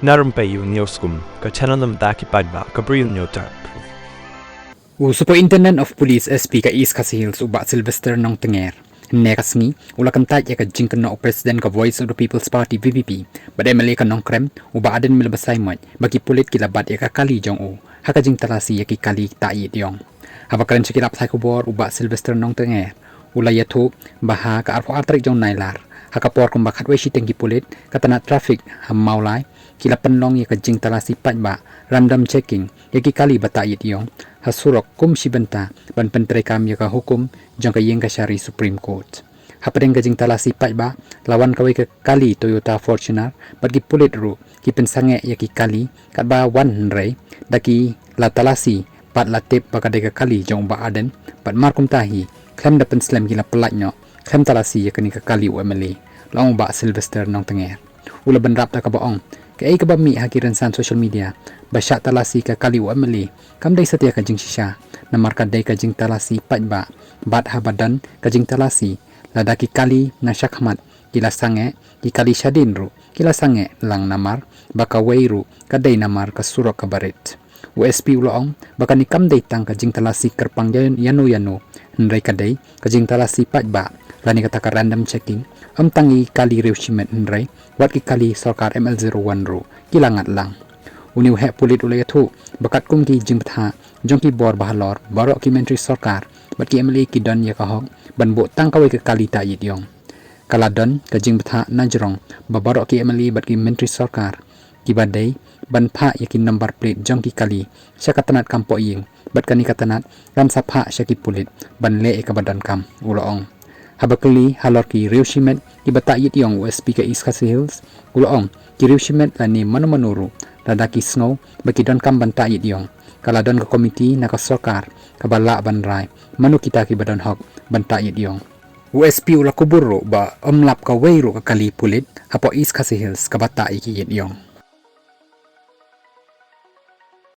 Na Rympei U ka channel ki paidbah ka Bri U Hynñiewtrep. Superintendent of Police SP ka East Khasi Hills uba Sylvester nong tenger. Ne kasmi ula Kyntait ya ka jingkan no President ka Voice of the People's Party VPP. Bada MLA ka nong krem uba Ardent milbasay mo bagi pulit kilabat ya ka kali jong o. Haka Jingtalasi ya ki kali tai Iong. Haba karen sikilap sa kubor uba Sylvester nong tenger. Ula yatu baha ka arpo atrik jong nailar. Haka por kung bakat weshi tengki pulit katana traffic ham Mawlai kila penlong ya ka Jingtalasi paidbah random checking ya ki kali bata Iong hasurok kum shibenta ban pentrekam ya ka hukum jong ka yeng ka syari Supreme Court. Hapadeng ka Jingtalasi paidbah lawan kawai ka kali Toyota Fortuner bagi pulit ru ki pensange ya ki kali kat ba 100 daki latalasi pat latip bakade ka kali jong ba Ardent pat markum tahi klem da penslam gila pelatnyo klem talasi ya kani ka kali UMLA laong ba Sylvester nong tenger ula benrap ta ka baong ka ay ka ba mi hakiran san social media basya talasi ka kali UMLA kam day satya ka jing shisha na marka day ka Jingtalasi paidbah bat habadan ka Jingtalasi ladaki kali na syakmat kila sange ki kali syadin ru kila sange lang namar baka weiru kaday namar ka surok ka barit USP uloong baka ni kam day tang ka Jingtalasi kerpang yano hendray kaday ka Jingtalasi paidbah lani kata ka random checking tangi kali reusimet hendray wat ki kali sarkar ML01 ru kilangat lang uniu he pulit ulay tu bakat kum ki jingtha jong ki bor bahalor baroh ki menteri sarkar bat ki MLA ki don ya kahok ban bo tang kawai ke kali ta Iong kaladon ka jingtha najrong baroh ki MLA bat ki menteri sarkar ki badai ban pha ya ki number plate jong ki kali sya katanat kampo ing bat kani katanat kan sapha sya ki pulit ban le ka badan kam uloong habakali halor ki reusimet ki bata Iong USP ka East Khasi Hills uloong ki reusimet lani manu-manuru ladaki snow bagi don kam banta Iong kaladon ka komiti na ka sarkar kabala banrai manu kita ki badan hok banta Iong USP ula kuburo ba omlap ka weiru ka kali pulit hapo East Khasi Hills kabata iki Iong.